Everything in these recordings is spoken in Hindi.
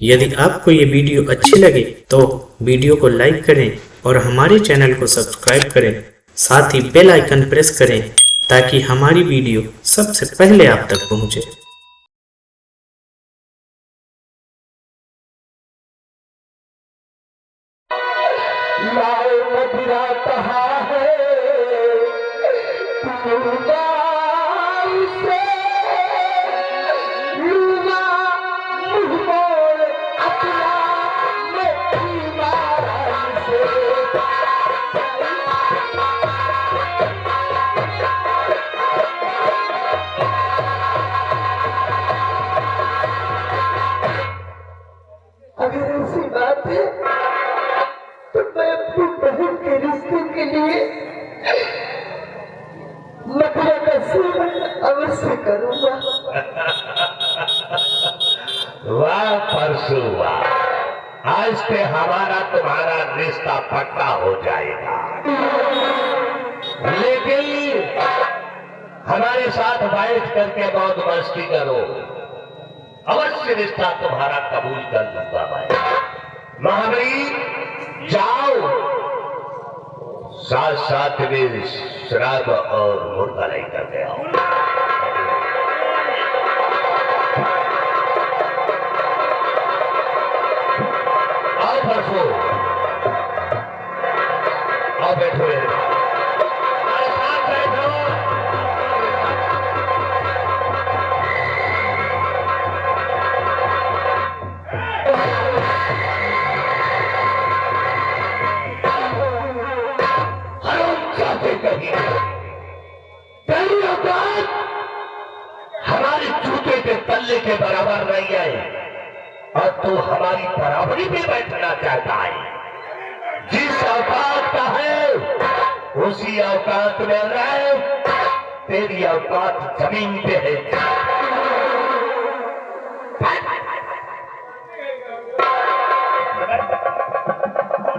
यदि आपको ये वीडियो अच्छी लगे तो वीडियो को लाइक करें और हमारे चैनल को सब्सक्राइब करें, साथ ही बेल आइकन प्रेस करें ताकि हमारी वीडियो सबसे पहले आप तक पहुंचे। अगर ऐसी बात है तो मैं अपनी बहन के रिश्ते के लिए मथुरा का सेवन अवश्य करूंगा। वाह परसू वाह, आज से हमारा तुम्हारा रिश्ता पक्का हो जाएगा, लेकिन हमारे साथ बैठ करके बहुत मस्ती करो, अवश्य रिश्ता तुम्हारा कबूल कर लूंगा मैं। महाबली जाओ, साथ साथ में श्राद्ध और मुर्गा लेकर के आओ। आओ परसों, आओ बैठो, हमारे साथ बैठो। पहली औकात हमारे जूते के तल्ले के बराबर नहीं है और तू हमारी बराबरी पे बैठना चाहता है। जिस औकात का है उसी औकात में रहे, तेरी औकात जमीन पे है।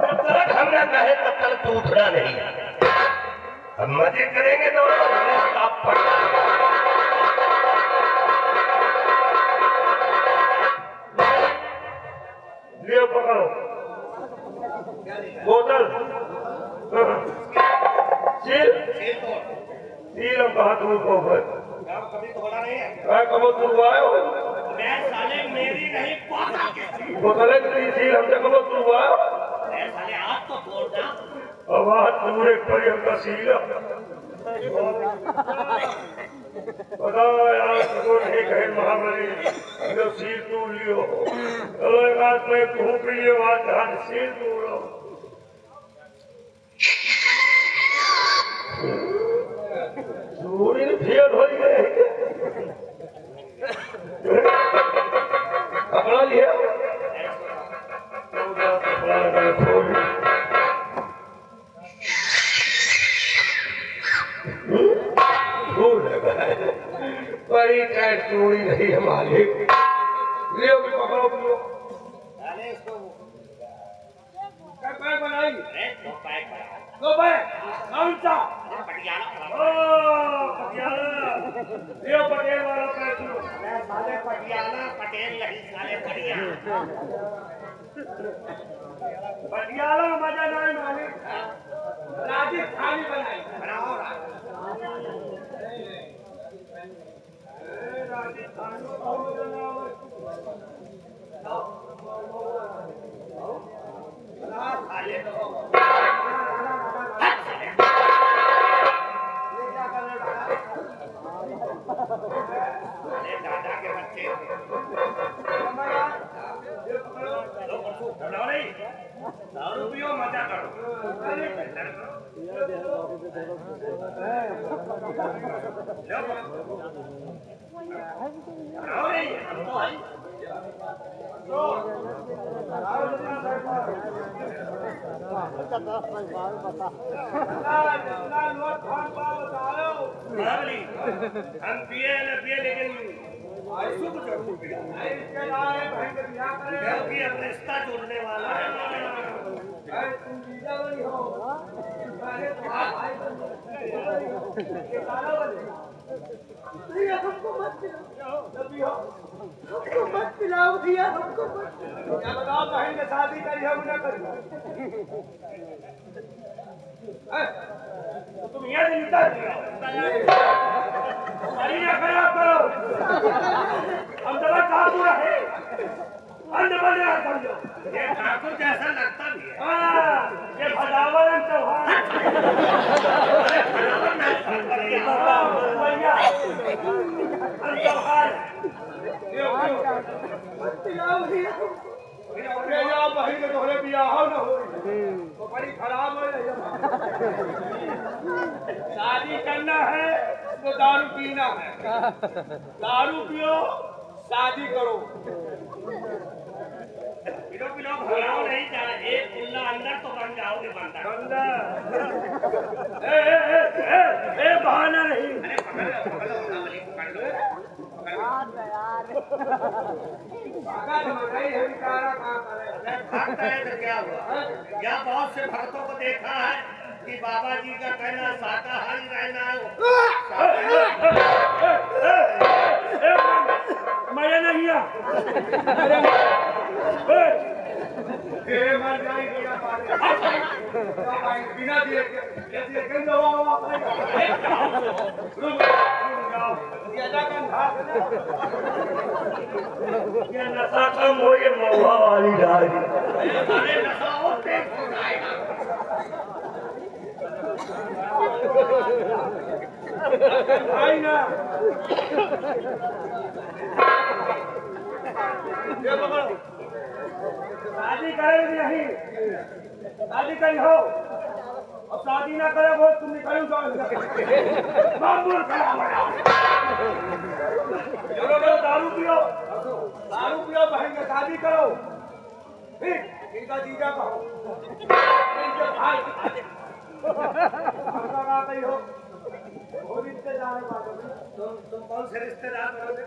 जब तक हम ना कहे तब तक तू उठना नहीं। हम मजे करेंगे तो ले पकड़ो बोतल, सील सील हम कहा तुम को कभी तो बड़ा नहीं है, कब तुम आए हो? मैं साले मेरी नहीं बोतल है, सील हमसे कब तुम आए हो? मैं साले हाथ तो तोड़ दा, अब हाथ पूरे पर हमका सील पता यार तुमको नहीं कहे महाबली जो सील तोड़ लियो। चलो एक हाथ में घूम लिए हाथ सील तोड़ो। चोरी फेल हो गए, पकड़ा लिया बड़ी टाइट चोरी नहीं है मालिक। लियो भी पकड़ो पियो। पैक बनाई दो पैक कौन सा? पटियाला। लियो पटेल वाला पैक लो। साले पटियाला पटेल नहीं, साले पटियाला पटियाला मजा नहीं मालिक, राजस्थानी बनाई बनाओ। दादा के बच्चे दारू पियो मजा करो। हम पिए न पिए लेकिन क्योंकि अब रिश्ता जोड़ने वाला है। भैया हमको मत पिलाओ, हमको मत पिलाओ भैया, हमको मत पिलाओ। क्या बताओ बहन ने शादी करी हम न करी? तो तुम यहाँ से निकल जाओ, हमारी ना खराब करो। हम दवा ठाकुर है, अंध बने समझो। ये ठाकुर जैसा लगता भी है। हाँ, ये भदावन चौहान। बहन के तोहरे बियाह न हो तो बड़ी खराब हो रही। शादी करना है तो दारू पीना है, दारू पियो शादी करो। पिलो पिलो भगाओ नहीं जा, एक उल्ला अंदर तो बन जाओगे बंदा। ए बहाना नहीं। अरे पकड़ लो। क्या हुआ? या बहुत से भक्तों को देखा है कि बाबा जी का कहना शाकाहारी रहना है। मजा नहीं है। मर जाएगी बिना दिए ये नशा कम हो, ये महुआ वाली डाली। नशा होते भाई ना शादी करेगी नहीं, शादी करी हो और शादी ना करे वो तुम निकल जाओ। चलो दारू पियो, दारू पियो, बहन के शादी करो। ठीक, इनका जीजा कहो, इनके भाई गई हो वो रिश्तेदार। तुम कौन से रिश्तेदार बनोगे?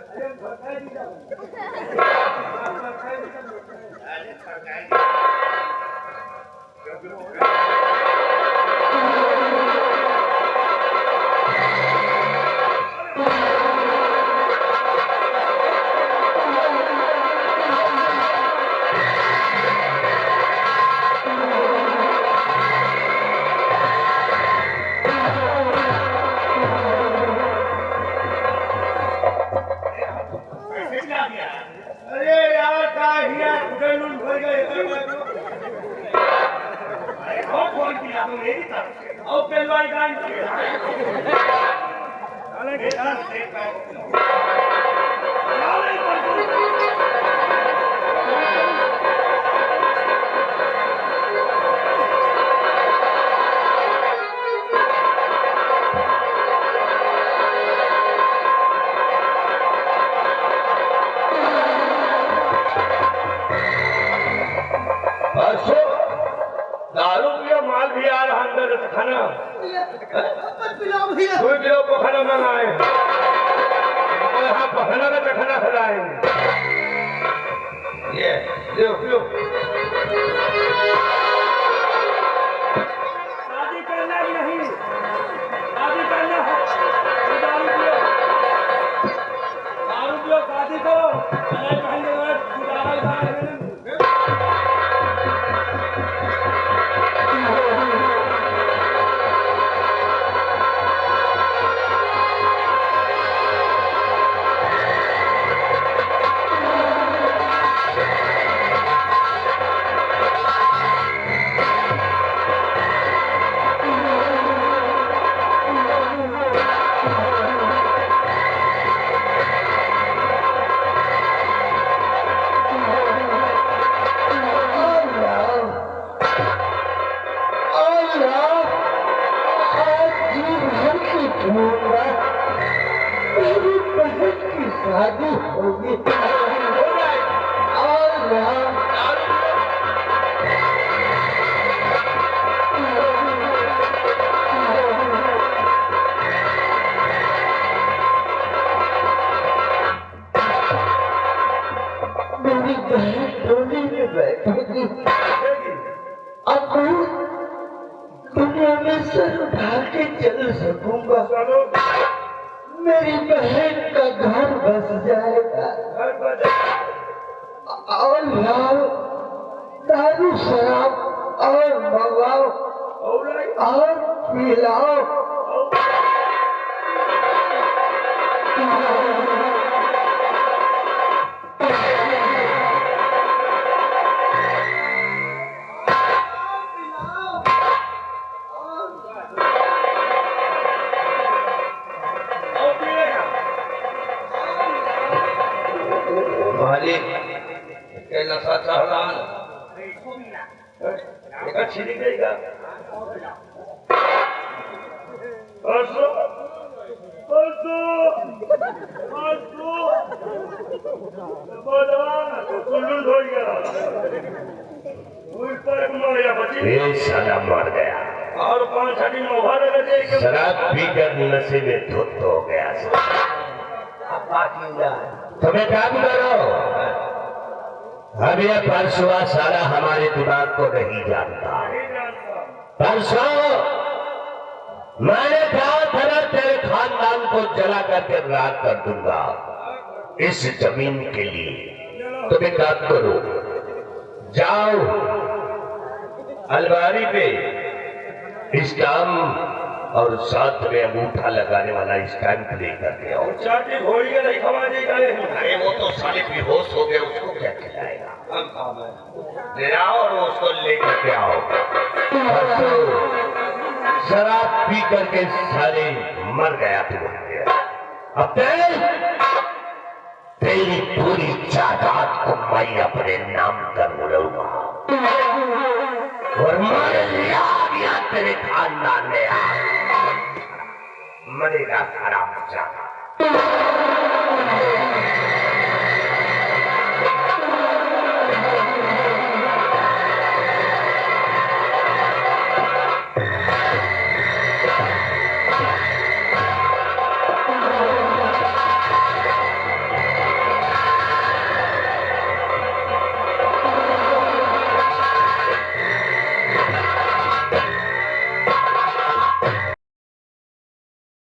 अरे जीजा दारू पियो, माल भी आ रहा अंदर खाना। कोई किलो पखाना मंगाए, यहाँ पखाना का चखाना खिलाएंगे। ये पियो पियो। शादी करना ही नहीं, शादी करना है दारू पियो, दारू पियो, शादी करो। शादी होगी और मेरी बहन डोली में बैठेगी। अब दुनिया में सर उठा के चल सकूंगा। मेरी बहन का घर बस जाएगा और लाओ दारू शराब और मंगाओ और पिलाओ। मालिक के नशा चढ़ा छिड़ी देगा। ये साला मर गया और 5 दिन मोहर लगे शराब पीकर नशे में धुत हो गया। तुम्हें काम करो, अब यह परसुआ साला हमारे दिमाग को नहीं जानता। परसों मैंने कहा था तेरे खानदान को जला करके राख कर दूंगा इस जमीन के लिए। तुम्हें काम करो, जाओ अलमारी पे स्टाम्प और साथ में अंगूठा लगाने वाला स्टैंप लेकर के आओ। चाटी घोड़ी के नहीं खवा देगा। अरे वो तो साले बेहोश हो गए, उसको क्या खिलाएगा? ले आओ और उसको लेकर के आओ। शराब पी करके साले मर गया तू। अब तेरी पूरी जायदाद को मैं अपने नाम कर लूंगा और मारे लिया तेरे खानदान में मरेगा खराब जाना।